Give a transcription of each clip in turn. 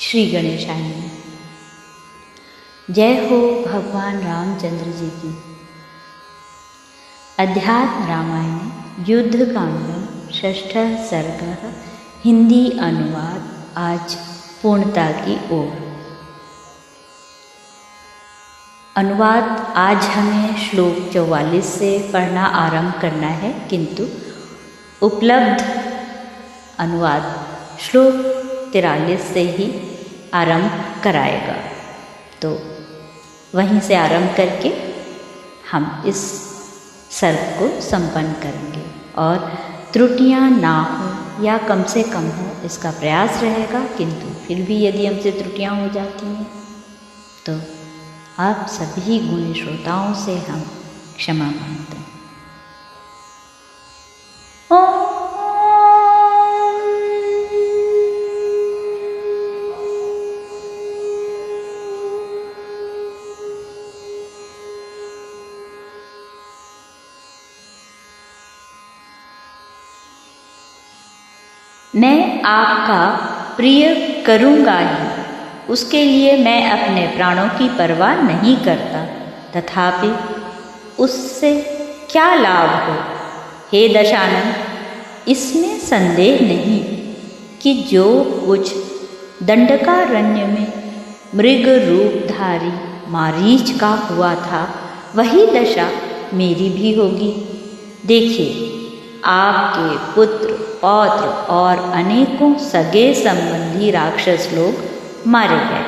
श्री गणेशाय नमः। जय हो भगवान रामचंद्र जी की। अध्यात्म रामायण युद्धकांडम षष्ठः सर्गः हिंदी अनुवाद आज पूर्णता की ओर। अनुवाद आज हमें श्लोक 44 से पढ़ना आरंभ करना है, किंतु उपलब्ध अनुवाद श्लोक 43 से ही आरंभ कराएगा। तो वहीं से आरंभ करके हम इस सर्ग को संपन्न करेंगे और त्रुटियां ना हो या कम से कम हो इसका प्रयास रहेगा, किंतु फिर भी यदि हमसे त्रुटियां हो जाती हैं तो आप सभी गुणी श्रोताओं से हम क्षमा मांगते हैं। मैं आपका प्रिय करूँगा ही, उसके लिए मैं अपने प्राणों की परवाह नहीं करता, तथापि उससे क्या लाभ हो। हे दशानन, इसमें संदेह नहीं कि जो कुछ दंडकारण्य में मृग रूपधारी मारीच का हुआ था वही दशा मेरी भी होगी। देखिए, आपके पुत्र पौत्र और अनेकों सगे संबंधी राक्षस लोग मारे गए।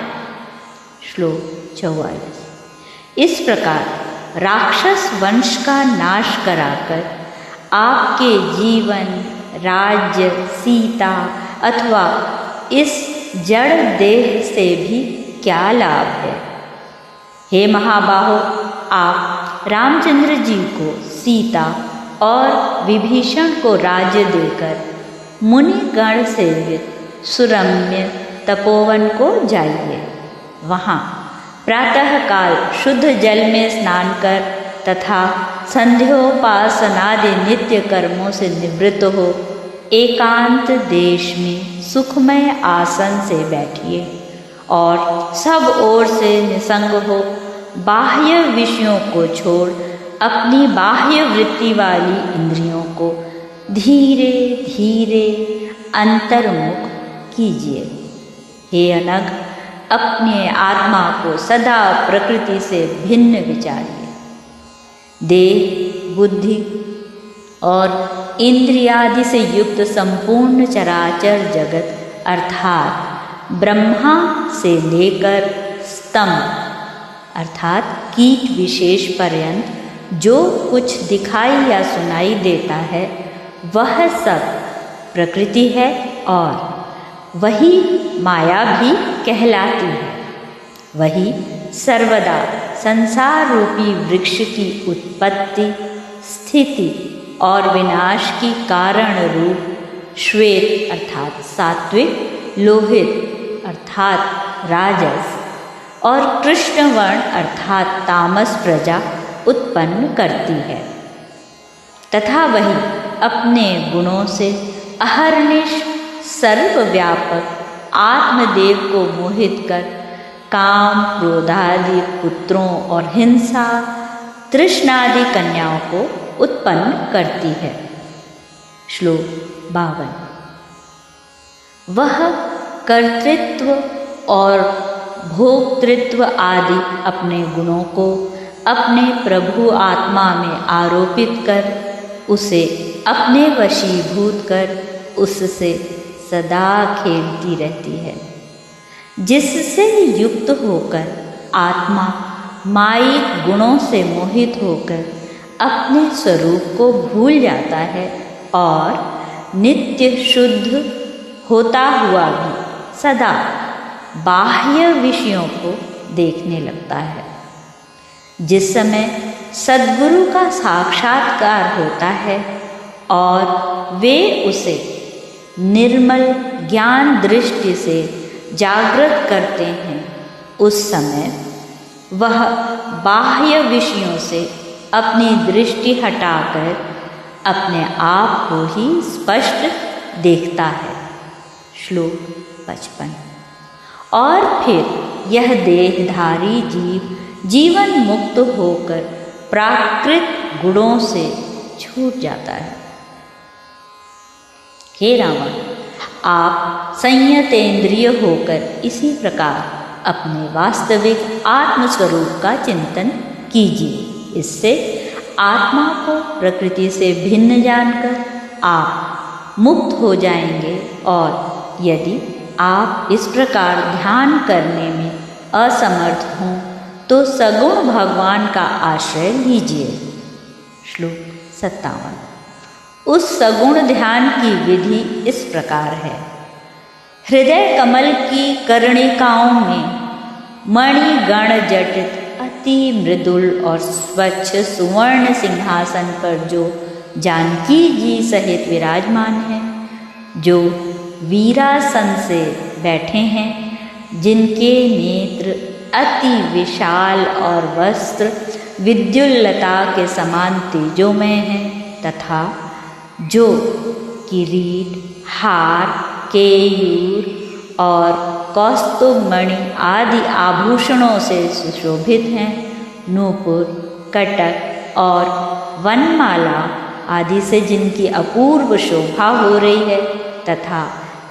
श्लोक 44। इस प्रकार राक्षस वंश का नाश कराकर आपके जीवन, राज्य, सीता अथवा इस जड़ देह से भी क्या लाभ है। हे महाबाहो, आप रामचंद्र जी को सीता और विभीषण को राज्य देकर मुनिगण सेवित सुरम्य तपोवन को जाइए। वहाँ प्रातःकाल शुद्ध जल में स्नान कर तथा संध्योपासनादि नित्य कर्मों से निवृत्त हो एकांत देश में सुखमय आसन से बैठिए और सब ओर से निसंग हो बाह्य विषयों को छोड़ अपनी बाह्य वृत्ति वाली इंद्रियों को धीरे धीरे अंतर्मुख कीजिए। हे अनग, अपने आत्मा को सदा प्रकृति से भिन्न विचारिए। देह, बुद्धि और इंद्रियादि से युक्त संपूर्ण चराचर जगत अर्थात ब्रह्मा से लेकर स्तंभ अर्थात कीट विशेष पर्यंत जो कुछ दिखाई या सुनाई देता है वह सब प्रकृति है और वही माया भी कहलाती है। वही सर्वदा संसार रूपी वृक्ष की उत्पत्ति, स्थिति और विनाश की कारण रूप श्वेत अर्थात सात्विक, लोहित अर्थात राजस और कृष्णवर्ण अर्थात तामस प्रजा उत्पन्न करती है, तथा वही अपने गुणों से अहर्निश सर्वव्यापक आत्मदेव को मोहित कर काम, क्रोधादि पुत्रों और हिंसा, तृष्णादि कन्याओं को उत्पन्न करती है। श्लोक 52। वह कर्तृत्व और भोक्तृत्व आदि अपने गुणों को अपने प्रभु आत्मा में आरोपित कर उसे अपने वशीभूत कर उससे सदा खेलती रहती है, जिससे युक्त होकर आत्मा मायिक गुणों से मोहित होकर अपने स्वरूप को भूल जाता है और नित्य शुद्ध होता हुआ भी सदा बाह्य विषयों को देखने लगता है। जिस समय सद्गुरु का साक्षात्कार होता है और वे उसे निर्मल ज्ञान दृष्टि से जागृत करते हैं, उस समय वह बाह्य विषयों से अपनी दृष्टि हटाकर अपने आप को ही स्पष्ट देखता है। श्लोक 55। और फिर यह देहधारी जीव जीवन मुक्त होकर प्राकृत गुणों से छूट जाता है। हे रावण, आप संयतेंद्रिय होकर इसी प्रकार अपने वास्तविक आत्मस्वरूप का चिंतन कीजिए। इससे आत्मा को प्रकृति से भिन्न जानकर आप मुक्त हो जाएंगे। और यदि आप इस प्रकार ध्यान करने में असमर्थ हों तो सगुण भगवान का आश्रय लीजिए। श्लोक 57। उस सगुण ध्यान की विधि इस प्रकार है। हृदय कमल की कर्णिकाओं में मणिगण जटित अति मृदुल और स्वच्छ सुवर्ण सिंहासन पर जो जानकी जी सहित विराजमान है, जो वीरासन से बैठे हैं, जिनके नेत्र अति विशाल और वस्त्र विद्युल्लता के समान तेजोमय हैं, तथा जो किरीट, हार, केयूर और कौस्तुभमणि आदि आभूषणों से सुशोभित हैं, नूपुर, कटक और वनमाला आदि से जिनकी अपूर्व शोभा हो रही है, तथा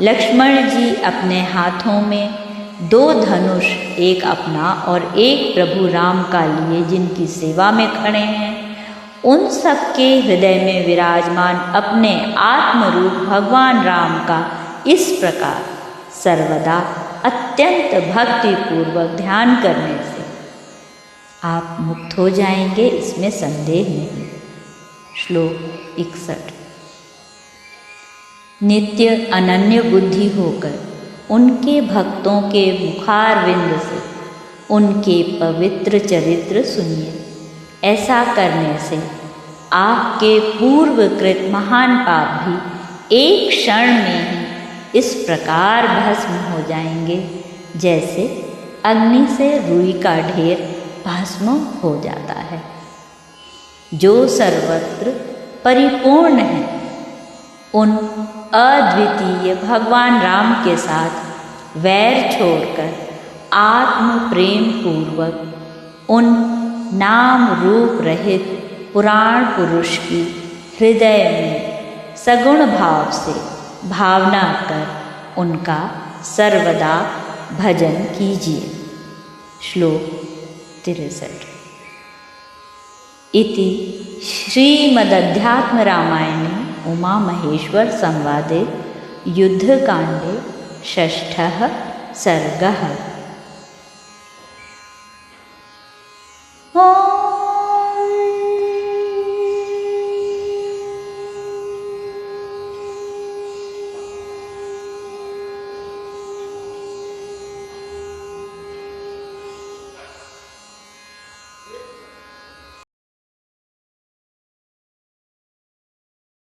लक्ष्मण जी अपने हाथों में 2 धनुष, एक अपना और एक प्रभु राम का लिए जिनकी सेवा में खड़े हैं, उन सबके हृदय में विराजमान अपने आत्मरूप भगवान राम का इस प्रकार सर्वदा अत्यंत भक्तिपूर्वक ध्यान करने से आप मुक्त हो जाएंगे, इसमें संदेह नहीं। श्लोक 61। नित्य अनन्य बुद्धि होकर उनके भक्तों के मुखारविंद से उनके पवित्र चरित्र सुनिए। ऐसा करने से आपके पूर्वकृत महान पाप भी एक क्षण में ही इस प्रकार भस्म हो जाएंगे, जैसे अग्नि से रुई का ढेर भस्म हो जाता है। जो सर्वत्र परिपूर्ण है, उन अद्वितीय भगवान राम के साथ वैर छोड़कर आत्म प्रेम पूर्वक उन नाम रूप रहित पुराण पुरुष की हृदय में सगुण भाव से भावना कर उनका सर्वदा भजन कीजिए। श्लोक 63। इति श्रीमदध्यात्म रामायणे उमा महेश्वर संवादे युद्धकांडे 6 सर्गः।